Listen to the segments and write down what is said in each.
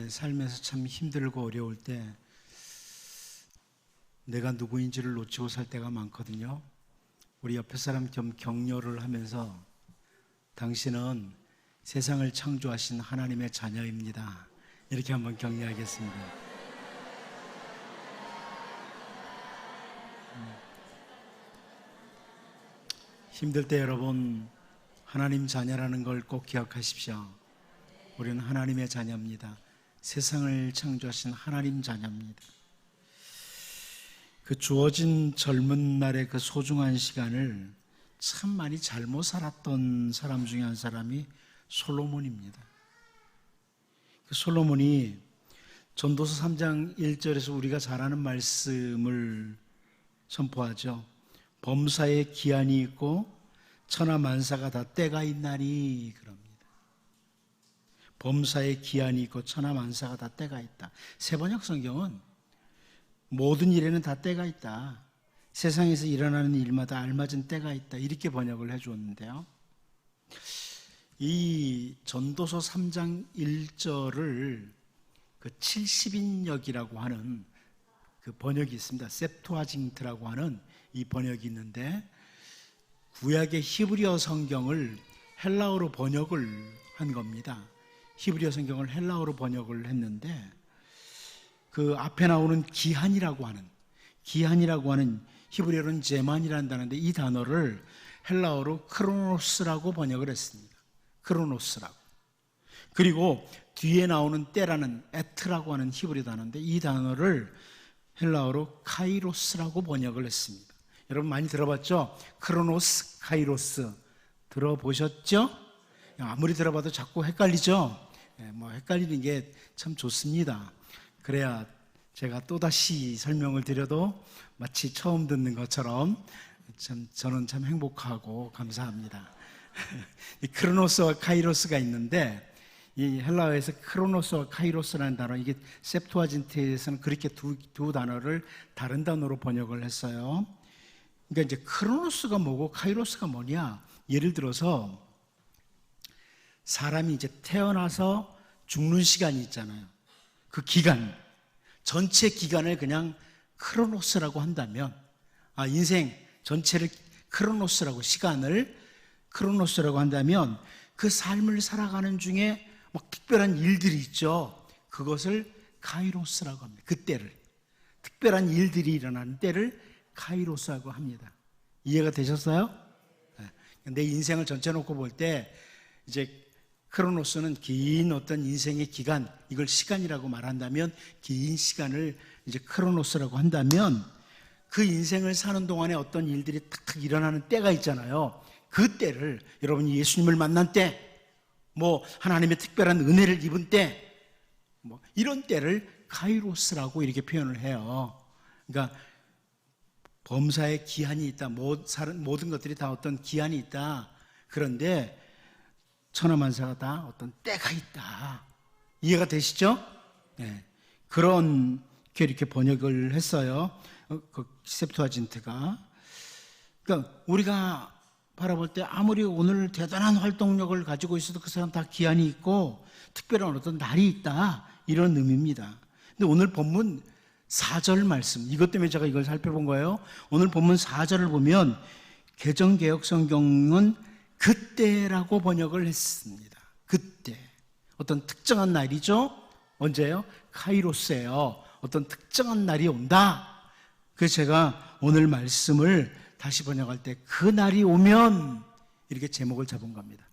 삶에서 참 힘들고 어려울 때 내가 누구인지를 놓치고 살 때가 많거든요. 우리 옆에 사람 좀 격려를 하면서 당신은 세상을 창조하신 하나님의 자녀입니다. 이렇게 한번 격려하겠습니다. 힘들 때 여러분, 하나님 자녀라는 걸 꼭 기억하십시오. 우리는 하나님의 자녀입니다. 세상을 창조하신 하나님 자녀입니다. 그 주어진 젊은 날의 그 소중한 시간을 참 많이 잘못 살았던 사람 중에 한 사람이 솔로몬입니다. 그 솔로몬이 전도서 3장 1절에서 우리가 잘 아는 말씀을 선포하죠. 범사에 기한이 있고 천하만사가 다 때가 있나니 그럽니다. 범사에 기한이 있고 천하만사가 다 때가 있다. 세번역 성경은 모든 일에는 다 때가 있다. 세상에서 일어나는 일마다 알맞은 때가 있다. 이렇게 번역을 해주었는데요. 이 전도서 3장 1절을 그 70인역이라고 하는 그 번역이 있습니다. 셉투아징트라고 하는 이 번역이 있는데 구약의 히브리어 성경을 헬라어로 번역을 한 겁니다. 히브리어 성경을 헬라어로 번역을 했는데 그 앞에 나오는 기한이라고 하는 히브리어로는 제만이라는 단어인데 이 단어를 헬라어로 크로노스라고 번역을 했습니다. 크로노스라고. 그리고 뒤에 나오는 때라는 에트라고 하는 히브리 단어인데 이 단어를 헬라어로 카이로스라고 번역을 했습니다. 여러분 많이 들어봤죠? 크로노스, 카이로스 들어보셨죠? 아무리 들어봐도 자꾸 헷갈리죠? 헷갈리는 게 참 좋습니다. 그래야 제가 또다시 설명을 드려도 마치 처음 듣는 것처럼 저는 참 행복하고 감사합니다. 이 크로노스와 카이로스가 있는데 이 헬라어에서 크로노스와 카이로스라는 단어, 이게 셉투아진트에서는 그렇게 두 단어를 다른 단어로 번역을 했어요. 그러니까 이제 크로노스가 뭐고 카이로스가 뭐냐? 예를 들어서 사람이 이제 태어나서 죽는 시간이 있잖아요. 그 기간, 전체 기간을 그냥 크로노스라고 한다면, 인생 전체를 크로노스라고, 시간을 크로노스라고 한다면 그 삶을 살아가는 중에 막 특별한 일들이 있죠. 그것을 카이로스라고 합니다. 그 때를, 특별한 일들이 일어나는 때를 카이로스라고 합니다. 이해가 되셨어요? 내 인생을 전체 놓고 볼 때 이제 크로노스는 긴 어떤 인생의 기간, 이걸 시간이라고 말한다면 긴 시간을 이제 크로노스라고 한다면 그 인생을 사는 동안에 어떤 일들이 탁탁 일어나는 때가 있잖아요. 그 때를 여러분이 예수님을 만난 때, 하나님의 특별한 은혜를 입은 때, 이런 때를 카이로스라고 이렇게 표현을 해요. 그러니까 범사에 기한이 있다. 모든 것들이 다 어떤 기한이 있다. 그런데 천하만사가 다 어떤 때가 있다. 이해가 되시죠? 네. 그렇게 이렇게 번역을 했어요. 그 셉투아진트가. 그러니까 우리가 바라볼 때 아무리 오늘 대단한 활동력을 가지고 있어도 그 사람 다 기한이 있고 특별한 어떤 날이 있다. 이런 의미입니다. 근데 오늘 본문 4절 말씀, 이것 때문에 제가 이걸 살펴본 거예요. 오늘 본문 4절을 보면 개정개혁성경은 그때라고 번역을 했습니다. 그때. 어떤 특정한 날이죠? 언제요? 카이로스예요. 어떤 특정한 날이 온다. 그래서 제가 오늘 말씀을 다시 번역할 때 그 날이 오면 이렇게 제목을 잡은 겁니다.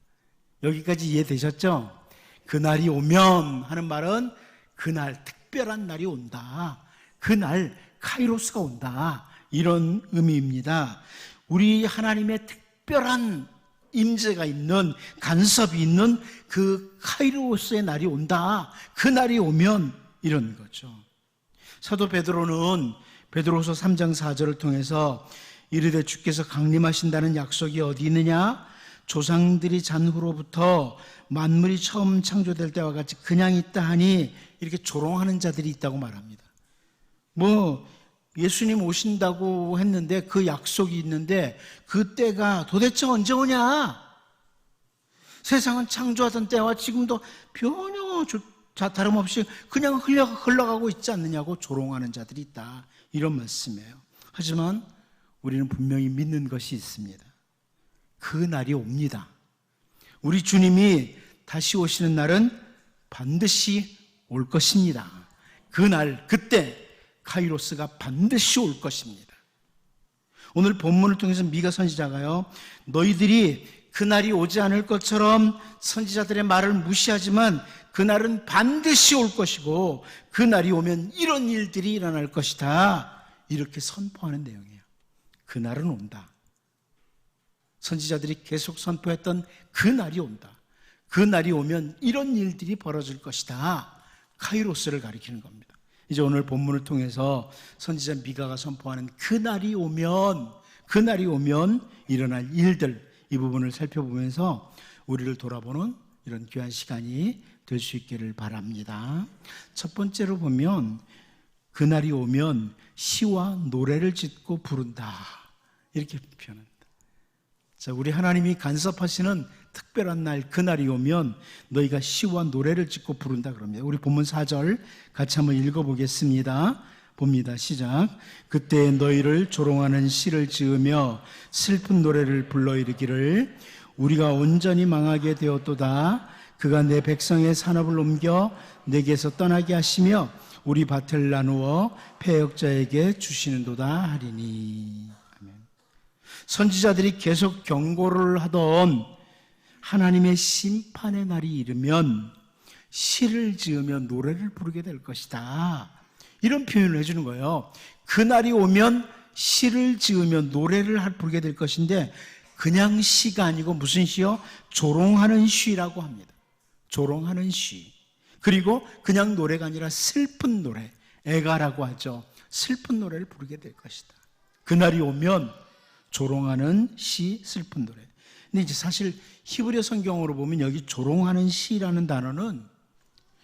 여기까지 이해되셨죠? 그 날이 오면 하는 말은 그날 특별한 날이 온다. 그날 카이로스가 온다. 이런 의미입니다. 우리 하나님의 특별한 임재가 있는, 간섭이 있는 그 카이로스의 날이 온다. 그 날이 오면 이런 거죠. 사도 베드로는 베드로서 3장 4절을 통해서 이르되 주께서 강림하신다는 약속이 어디 있느냐? 조상들이 잔 후로부터 만물이 처음 창조될 때와 같이 그냥 있다 하니 이렇게 조롱하는 자들이 있다고 말합니다. 예수님 오신다고 했는데 그 약속이 있는데 그 때가 도대체 언제 오냐? 세상은 창조하던 때와 지금도 변형 자, 다름없이 그냥 흘러가고 있지 않느냐고 조롱하는 자들이 있다, 이런 말씀이에요. 하지만 우리는 분명히 믿는 것이 있습니다. 그 날이 옵니다. 우리 주님이 다시 오시는 날은 반드시 올 것입니다. 그 날, 그때 카이로스가 반드시 올 것입니다. 오늘 본문을 통해서 미가 선지자가요, 너희들이 그날이 오지 않을 것처럼 선지자들의 말을 무시하지만 그날은 반드시 올 것이고 그날이 오면 이런 일들이 일어날 것이다, 이렇게 선포하는 내용이에요. 그날은 온다. 선지자들이 계속 선포했던 그날이 온다. 그날이 오면 이런 일들이 벌어질 것이다, 카이로스를 가리키는 겁니다. 이제 오늘 본문을 통해서 선지자 미가가 선포하는 그날이 오면 일어날 일들, 이 부분을 살펴보면서 우리를 돌아보는 이런 귀한 시간이 될 수 있기를 바랍니다. 첫 번째로 보면 그날이 오면 시와 노래를 짓고 부른다, 이렇게 표현합니다. 자, 우리 하나님이 간섭하시는 특별한 날, 그날이 오면 너희가 시와 노래를 짓고 부른다 그럽니다. 우리 본문 4절 같이 한번 읽어보겠습니다. 봅니다. 시작. 그때 너희를 조롱하는 시를 지으며 슬픈 노래를 불러 이르기를 우리가 온전히 망하게 되었도다. 그가 내 백성의 산업을 옮겨 내게서 떠나게 하시며 우리 밭을 나누어 패역자에게 주시는도다 하리니. 아멘. 선지자들이 계속 경고를 하던 하나님의 심판의 날이 이르면 시를 지으며 노래를 부르게 될 것이다, 이런 표현을 해주는 거예요. 그날이 오면 시를 지으며 노래를 부르게 될 것인데, 그냥 시가 아니고 무슨 시요? 조롱하는 시라고 합니다. 조롱하는 시. 그리고 그냥 노래가 아니라 슬픈 노래, 애가라고 하죠. 슬픈 노래를 부르게 될 것이다. 그날이 오면 조롱하는 시, 슬픈 노래. 근데 이제 사실 히브리어 성경으로 보면 여기 조롱하는 시라는 단어는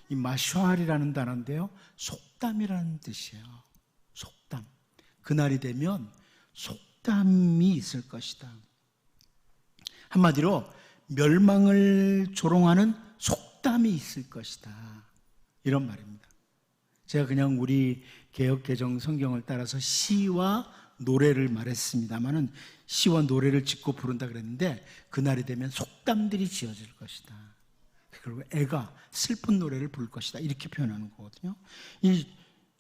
이 마슈알이라는 단어인데요, 속담이라는 뜻이에요. 속담. 그날이 되면 속담이 있을 것이다. 한마디로 멸망을 조롱하는 속담이 있을 것이다, 이런 말입니다. 제가 그냥 우리 개역개정 성경을 따라서 시와 노래를 말했습니다마는 시와 노래를 짓고 부른다 그랬는데 그날이 되면 속담들이 지어질 것이다. 그리고 애가 슬픈 노래를 부를 것이다, 이렇게 표현하는 거거든요. 이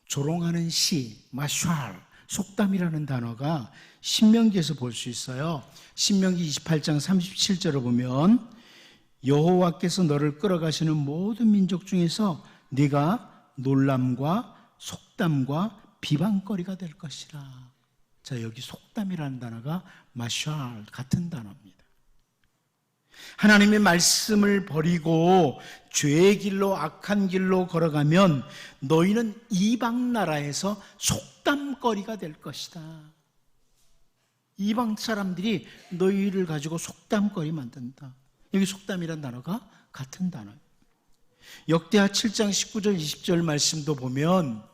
조롱하는 시, 마슈알, 속담이라는 단어가 신명기에서 볼 수 있어요. 신명기 28장 37절을 보면 여호와께서 너를 끌어가시는 모든 민족 중에서 네가 놀람과 속담과 비방거리가 될 것이라. 자, 여기 속담이라는 단어가 마샬 같은 단어입니다. 하나님의 말씀을 버리고 죄의 길로, 악한 길로 걸어가면 너희는 이방 나라에서 속담거리가 될 것이다. 이방 사람들이 너희를 가지고 속담거리 만든다. 여기 속담이라는 단어가 같은 단어예요. 역대하 7장 19절 20절 말씀도 보면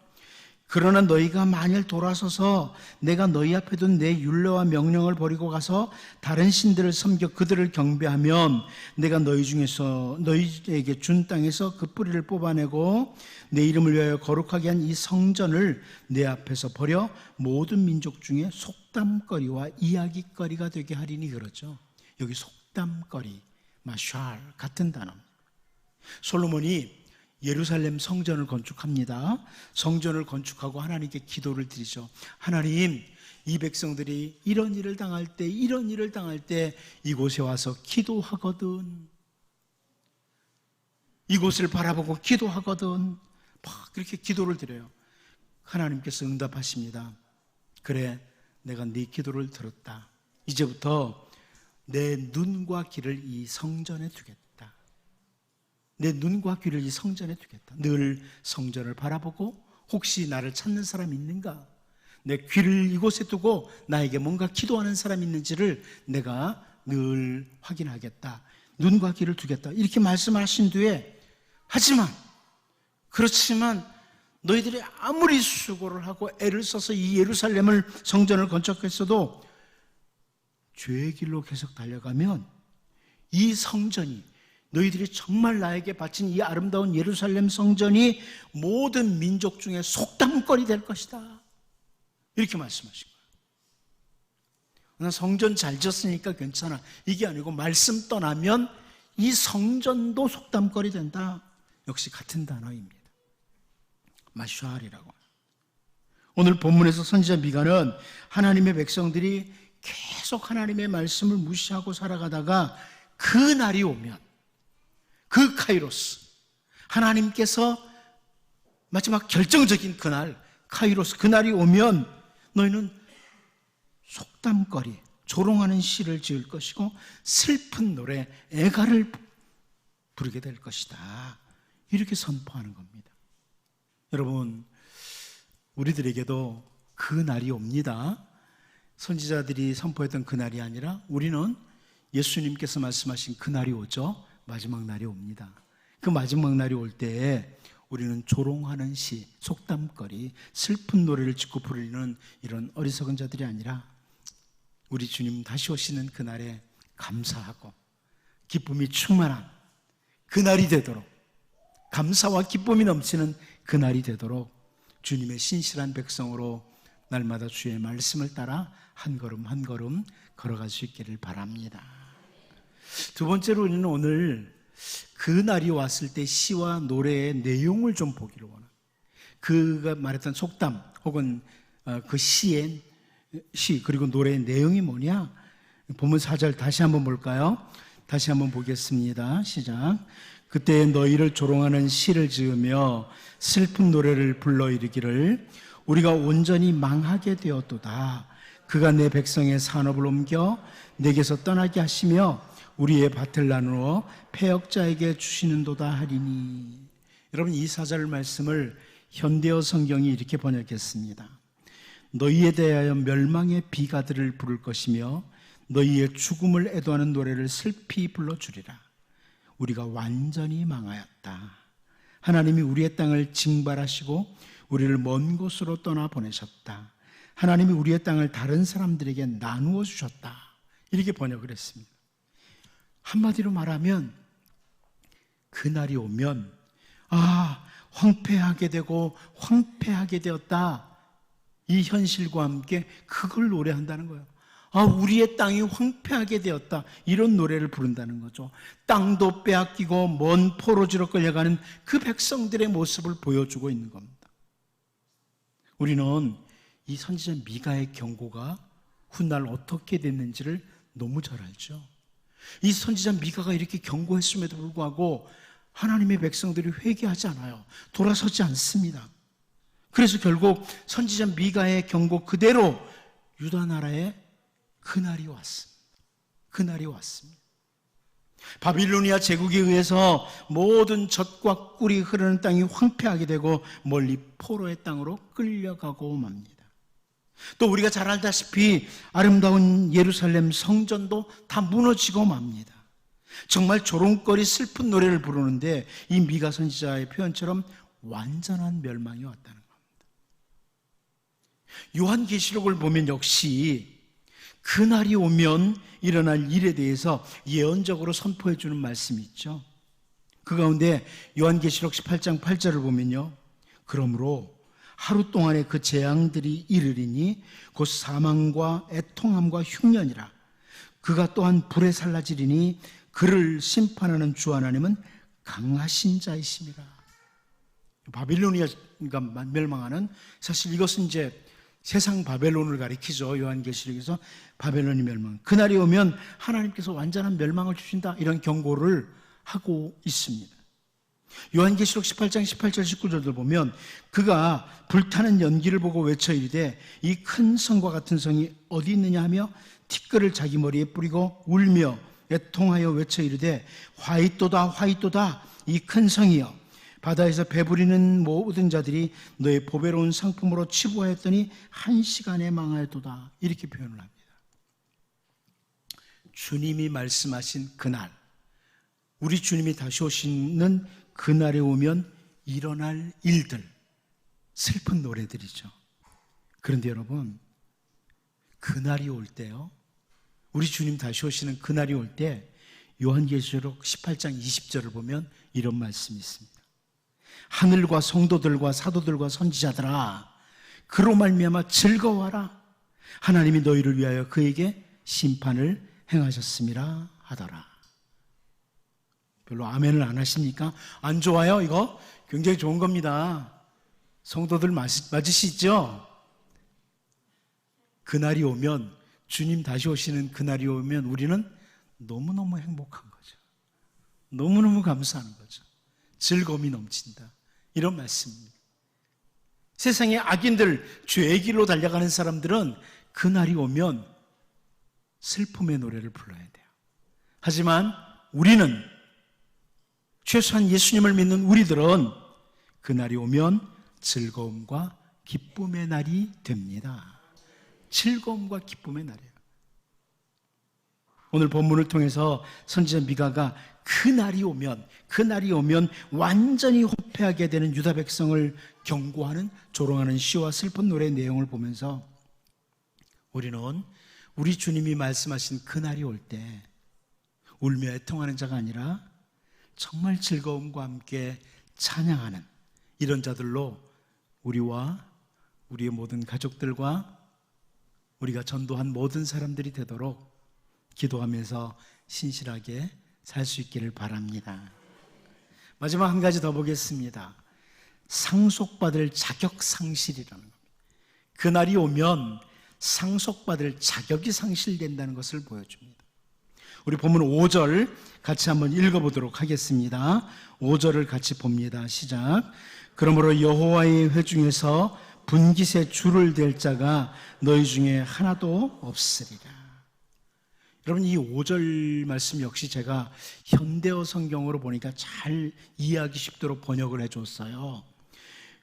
그러나 너희가 만일 돌아서서 내가 너희 앞에 둔 내 율례와 명령을 버리고 가서 다른 신들을 섬겨 그들을 경배하면 내가 너희 중에서 너희에게 준 땅에서 그 뿌리를 뽑아내고 내 이름을 위하여 거룩하게 한 이 성전을 내 앞에서 버려 모든 민족 중에 속담거리와 이야기거리가 되게 하리니, 그러죠. 여기 속담거리, 마샬 같은 단어입니다. 솔로몬이 예루살렘 성전을 건축합니다. 성전을 건축하고 하나님께 기도를 드리죠. 하나님, 이 백성들이 이런 일을 당할 때 이곳에 와서 기도하거든, 이곳을 바라보고 기도하거든, 막 그렇게 기도를 드려요. 하나님께서 응답하십니다. 그래, 내가 네 기도를 들었다. 이제부터 내 눈과 귀를 이 성전에 두겠다. 내 눈과 귀를 이 성전에 두겠다. 늘 성전을 바라보고 혹시 나를 찾는 사람이 있는가, 내 귀를 이곳에 두고 나에게 뭔가 기도하는 사람이 있는지를 내가 늘 확인하겠다. 눈과 귀를 두겠다, 이렇게 말씀하신 뒤에 그렇지만 너희들이 아무리 수고를 하고 애를 써서 이 예루살렘을 성전을 건축했어도 죄의 길로 계속 달려가면 이 성전이 너희들이 정말 나에게 바친 이 아름다운 예루살렘 성전이 모든 민족 중에 속담거리 될 것이다. 이렇게 말씀하신 거예요. 성전 잘 지었으니까 괜찮아. 이게 아니고 말씀 떠나면 이 성전도 속담거리 된다. 역시 같은 단어입니다. 마슈알이라고. 오늘 본문에서 선지자 미가는 하나님의 백성들이 계속 하나님의 말씀을 무시하고 살아가다가 그 날이 오면, 그 카이로스, 하나님께서 마지막 결정적인 그날, 카이로스, 그날이 오면 너희는 속담거리, 조롱하는 시를 지을 것이고 슬픈 노래, 애가를 부르게 될 것이다. 이렇게 선포하는 겁니다. 여러분, 우리들에게도 그 날이 옵니다. 선지자들이 선포했던 그 날이 아니라 우리는 예수님께서 말씀하신 그 날이 오죠. 마지막 날이 옵니다. 그 마지막 날이 올 때에 우리는 조롱하는 시, 속담거리, 슬픈 노래를 짓고 부르는 이런 어리석은 자들이 아니라 우리 주님 다시 오시는 그날에 감사하고 기쁨이 충만한 그날이 되도록, 감사와 기쁨이 넘치는 그날이 되도록 주님의 신실한 백성으로 날마다 주의 말씀을 따라 한 걸음 한 걸음 걸어갈 수 있기를 바랍니다. 두 번째로 우리는 오늘 그 날이 왔을 때 시와 노래의 내용을 좀 보기를 원합니다. 그가 말했던 속담 혹은 그 시의 시 그리고 노래의 내용이 뭐냐? 본문 4절 다시 한번 볼까요? 다시 한번 보겠습니다. 시작. 그때 너희를 조롱하는 시를 지으며 슬픈 노래를 불러 이르기를 우리가 온전히 망하게 되었도다. 그가 내 백성의 산업을 옮겨 내게서 떠나게 하시며 우리의 밭을 나누어 패역자에게 주시는도다 하리니. 여러분, 이 4절 말씀을 현대어 성경이 이렇게 번역했습니다. 너희에 대하여 멸망의 비가들을 부를 것이며 너희의 죽음을 애도하는 노래를 슬피 불러주리라. 우리가 완전히 망하였다. 하나님이 우리의 땅을 징발하시고 우리를 먼 곳으로 떠나보내셨다. 하나님이 우리의 땅을 다른 사람들에게 나누어 주셨다. 이렇게 번역을 했습니다. 한마디로 말하면 그날이 오면 황폐하게 되고 황폐하게 되었다. 이 현실과 함께 그걸 노래한다는 거예요. 우리의 땅이 황폐하게 되었다. 이런 노래를 부른다는 거죠. 땅도 빼앗기고 먼 포로지로 끌려가는 그 백성들의 모습을 보여주고 있는 겁니다. 우리는 이 선지자 미가의 경고가 훗날 어떻게 됐는지를 너무 잘 알죠. 이 선지자 미가가 이렇게 경고했음에도 불구하고 하나님의 백성들이 회개하지 않아요. 돌아서지 않습니다. 그래서 결국 선지자 미가의 경고 그대로 유다 나라에 그날이 왔습니다. 그날이 왔습니다. 바빌로니아 제국에 의해서 모든 젖과 꿀이 흐르는 땅이 황폐하게 되고 멀리 포로의 땅으로 끌려가고 맙니다. 또 우리가 잘 알다시피 아름다운 예루살렘 성전도 다 무너지고 맙니다. 정말 조롱거리 슬픈 노래를 부르는데 이 미가 선지자의 표현처럼 완전한 멸망이 왔다는 겁니다. 요한계시록을 보면 역시 그날이 오면 일어날 일에 대해서 예언적으로 선포해 주는 말씀이 있죠. 그 가운데 요한계시록 18장 8절을 보면요, 그러므로 하루 동안에 그 재앙들이 이르리니 곧 사망과 애통함과 흉년이라. 그가 또한 불에 살라지리니 그를 심판하는 주 하나님은 강하신 자이심이라. 바빌로니아가 멸망하는, 사실 이것은 이제 세상 바벨론을 가리키죠. 요한계시록에서 바벨론이 멸망. 그날이 오면 하나님께서 완전한 멸망을 주신다. 이런 경고를 하고 있습니다. 요한계시록 18장 18절 19절들 보면 그가 불타는 연기를 보고 외쳐 이르되 이 큰 성과 같은 성이 어디 있느냐 하며 티끌을 자기 머리에 뿌리고 울며 애통하여 외쳐 이르되 화이또다 화이또다 이 큰 성이여 바다에서 배부리는 모든 자들이 너의 보배로운 상품으로 치부하였더니 한 시간에 망하였도다. 이렇게 표현을 합니다. 주님이 말씀하신 그날, 우리 주님이 다시 오시는 그날에 오면 일어날 일들, 슬픈 노래들이죠. 그런데 여러분, 그날이 올 때요, 우리 주님 다시 오시는 그날이 올 때 요한계시록 18장 20절을 보면 이런 말씀이 있습니다. 하늘과 성도들과 사도들과 선지자들아, 그로 말미암아 즐거워하라. 하나님이 너희를 위하여 그에게 심판을 행하셨음이라 하더라. 별로 아멘을 안 하십니까? 안 좋아요? 이거 굉장히 좋은 겁니다. 성도들 맞으시죠? 그날이 오면, 주님 다시 오시는 그날이 오면 우리는 너무너무 행복한 거죠. 너무너무 감사하는 거죠. 즐거움이 넘친다, 이런 말씀입니다. 세상의 악인들, 죄의 길로 달려가는 사람들은 그날이 오면 슬픔의 노래를 불러야 돼요. 하지만 우리는, 최소한 예수님을 믿는 우리들은 그날이 오면 즐거움과 기쁨의 날이 됩니다. 즐거움과 기쁨의 날이에요. 오늘 본문을 통해서 선지자 미가가 그날이 오면 완전히 호패하게 되는 유다 백성을 경고하는, 조롱하는 시와 슬픈 노래의 내용을 보면서 우리는 우리 주님이 말씀하신 그날이 올 때 울며 애통하는 자가 아니라 정말 즐거움과 함께 찬양하는 이런 자들로 우리와 우리의 모든 가족들과 우리가 전도한 모든 사람들이 되도록 기도하면서 신실하게 살 수 있기를 바랍니다. 마지막 한 가지 더 보겠습니다. 상속받을 자격 상실이라는 겁니다. 그날이 오면 상속받을 자격이 상실된다는 것을 보여줍니다. 우리 본문 5절 같이 한번 읽어보도록 하겠습니다. 5절을 같이 봅니다. 시작. 그러므로 여호와의 회 중에서 분깃에 줄을 댈 자가 너희 중에 하나도 없으리라. 여러분, 이 5절 말씀 역시 제가 현대어 성경으로 보니까 잘 이해하기 쉽도록 번역을 해줬어요.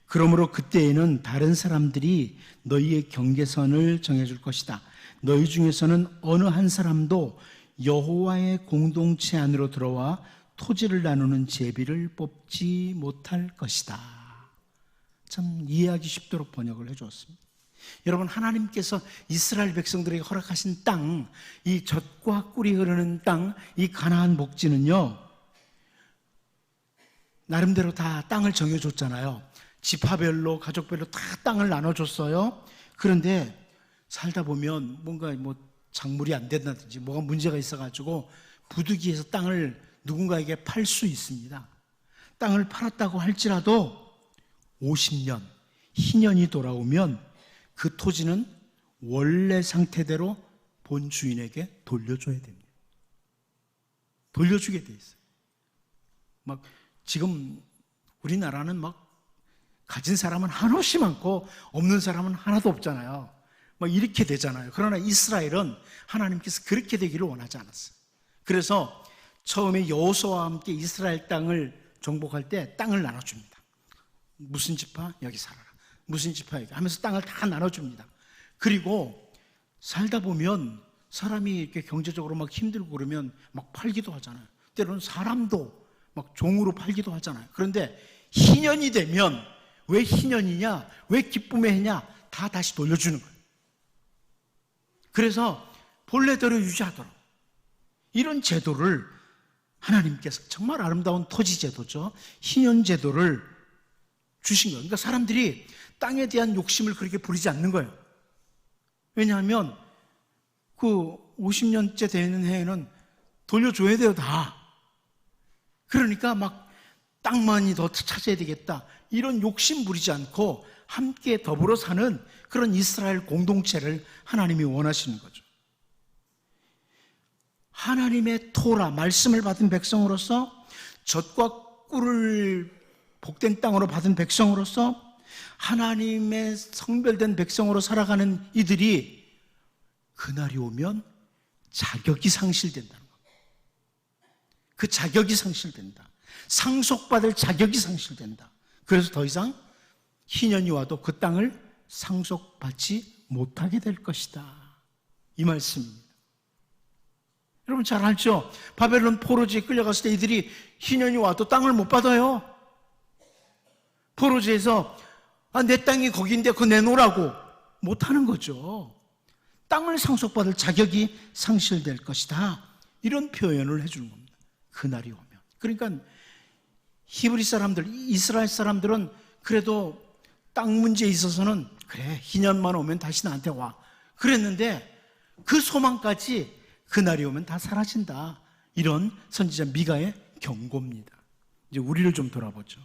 그러므로 그때에는 다른 사람들이 너희의 경계선을 정해줄 것이다. 너희 중에서는 어느 한 사람도 여호와의 공동체 안으로 들어와 토지를 나누는 제비를 뽑지 못할 것이다. 참 이해하기 쉽도록 번역을 해주었습니다. 여러분, 하나님께서 이스라엘 백성들에게 허락하신 땅, 이 젖과 꿀이 흐르는 땅, 이 가나안 복지는요, 나름대로 다 땅을 정해줬잖아요. 지파별로, 가족별로 다 땅을 나눠줬어요. 그런데 살다 보면 뭔가 작물이 안 된다든지 뭐가 문제가 있어가지고 부득이해서 땅을 누군가에게 팔 수 있습니다. 땅을 팔았다고 할지라도 50년, 희년이 돌아오면 그 토지는 원래 상태대로 본 주인에게 돌려줘야 됩니다. 돌려주게 돼 있어요. 막 지금 우리나라는 막 가진 사람은 한없이 많고 없는 사람은 하나도 없잖아요. 막 이렇게 되잖아요. 그러나 이스라엘은 하나님께서 그렇게 되기를 원하지 않았어요. 그래서 처음에 여호수아와 함께 이스라엘 땅을 정복할 때 땅을 나눠줍니다. 무슨 지파? 여기 살아라. 무슨 지파? 여기 하면서 땅을 다 나눠줍니다. 그리고 살다 보면 사람이 이렇게 경제적으로 막 힘들고 그러면 막 팔기도 하잖아요. 때로는 사람도 막 종으로 팔기도 하잖아요. 그런데 희년이 되면, 왜 희년이냐? 왜 기쁨의 해냐? 다 다시 돌려주는 거예요. 그래서 본래대로 유지하도록 이런 제도를 하나님께서, 정말 아름다운 토지 제도죠, 희년 제도를 주신 거예요. 그러니까 사람들이 땅에 대한 욕심을 그렇게 부리지 않는 거예요. 왜냐하면 그 50년째 되는 해에는 돌려줘야 돼요, 다. 그러니까 막 땅만이 더 찾아야 되겠다, 이런 욕심 부리지 않고 함께 더불어 사는 그런 이스라엘 공동체를 하나님이 원하시는 거죠. 하나님의 토라, 말씀을 받은 백성으로서, 젖과 꿀을 복된 땅으로 받은 백성으로서, 하나님의 성별된 백성으로 살아가는 이들이 그날이 오면 자격이 상실된다는 겁니다. 그 자격이 상실된다. 상속받을 자격이 상실된다. 그래서 더 이상 희년이 와도 그 땅을 상속받지 못하게 될 것이다, 이 말씀입니다. 여러분 잘 알죠? 바벨론 포로지에 끌려갔을 때 이들이 희년이 와도 땅을 못 받아요. 포로지에서 내 땅이 거기인데 그거 내놓으라고 못하는 거죠. 땅을 상속받을 자격이 상실될 것이다, 이런 표현을 해주는 겁니다. 그날이 오면. 그러니까 히브리 사람들, 이스라엘 사람들은 그래도 땅 문제에 있어서는 그래, 희년만 오면 다시 나한테 와 그랬는데 그 소망까지 그날이 오면 다 사라진다. 이런 선지자 미가의 경고입니다. 이제 우리를 좀 돌아보죠.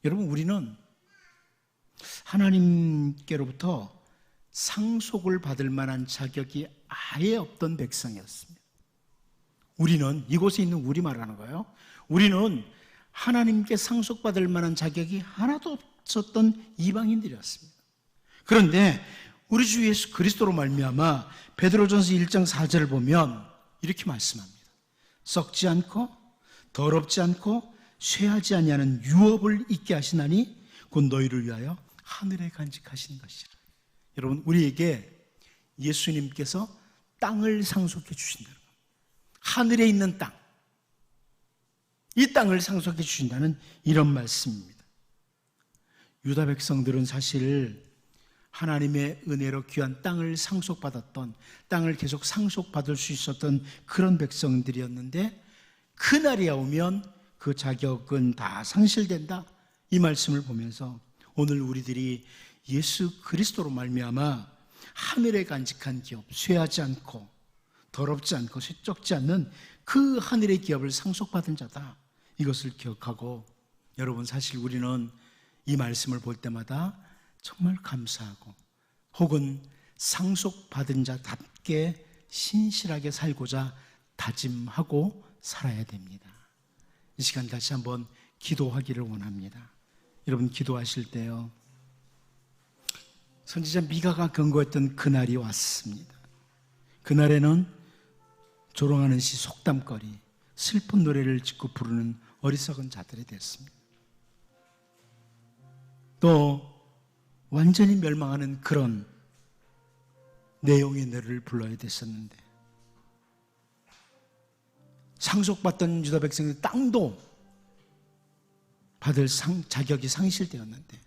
여러분, 우리는 하나님께로부터 상속을 받을 만한 자격이 아예 없던 백성이었습니다. 우리는, 이곳에 있는 우리 말하는 거예요. 우리는 하나님께 상속받을 만한 자격이 하나도 없었던 이방인들이었습니다. 그런데 우리 주 예수 그리스도로 말미암아 베드로전서 1장 4절을 보면 이렇게 말씀합니다. 썩지 않고 더럽지 않고 쇠하지 아니하는 유업을 있게 하시나니 곧 너희를 위하여 하늘에 간직하신 것이라. 여러분, 우리에게 예수님께서 땅을 상속해 주신다는 겁니다. 하늘에 있는 땅, 이 땅을 상속해 주신다는 이런 말씀입니다. 유다 백성들은 사실 하나님의 은혜로 귀한 땅을 상속받았던, 땅을 계속 상속받을 수 있었던 그런 백성들이었는데 그날이 오면 그 자격은 다 상실된다, 이 말씀을 보면서 오늘 우리들이 예수 그리스도로 말미암아 하늘에 간직한 기업, 쇠하지 않고 더럽지 않고 쇠쩍지 않는 그 하늘의 기업을 상속받은 자다, 이것을 기억하고, 여러분, 사실 우리는 이 말씀을 볼 때마다 정말 감사하고 혹은 상속받은 자답게 신실하게 살고자 다짐하고 살아야 됩니다. 이 시간 다시 한번 기도하기를 원합니다. 여러분, 기도하실 때요, 선지자 미가가 경고했던 그날이 왔습니다. 그날에는 조롱하는 시, 속담거리, 슬픈 노래를 짓고 부르는 어리석은 자들이 됐습니다. 또 완전히 멸망하는 그런 내용의 노래를 불러야 됐었는데, 상속받던 유다 백성의 땅도 받을 자격이 상실되었는데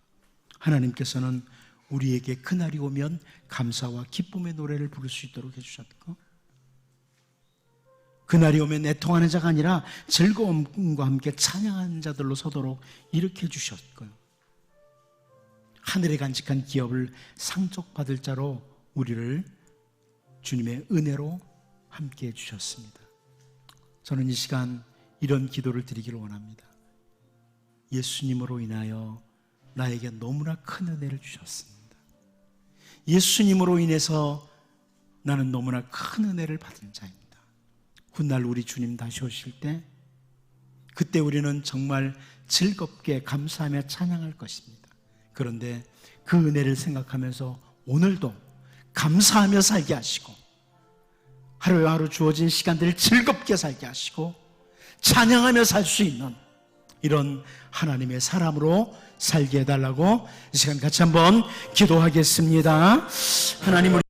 하나님께서는 우리에게 그날이 오면 감사와 기쁨의 노래를 부를 수 있도록 해주셨고, 그날이 오면 애통하는 자가 아니라 즐거움과 함께 찬양하는 자들로 서도록 일으켜 주셨고요, 하늘에 간직한 기업을 상속받을 자로 우리를 주님의 은혜로 함께 해주셨습니다. 저는 이 시간 이런 기도를 드리기를 원합니다. 예수님으로 인하여 나에게 너무나 큰 은혜를 주셨습니다. 예수님으로 인해서 나는 너무나 큰 은혜를 받은 자입니다. 훗날 우리 주님 다시 오실 때, 그때 우리는 정말 즐겁게 감사하며 찬양할 것입니다. 그런데 그 은혜를 생각하면서 오늘도 감사하며 살게 하시고, 하루하루 주어진 시간들을 즐겁게 살게 하시고 찬양하며 살 수 있는 이런 하나님의 사람으로 살게 해달라고 이 시간 같이 한번 기도하겠습니다. 하나님,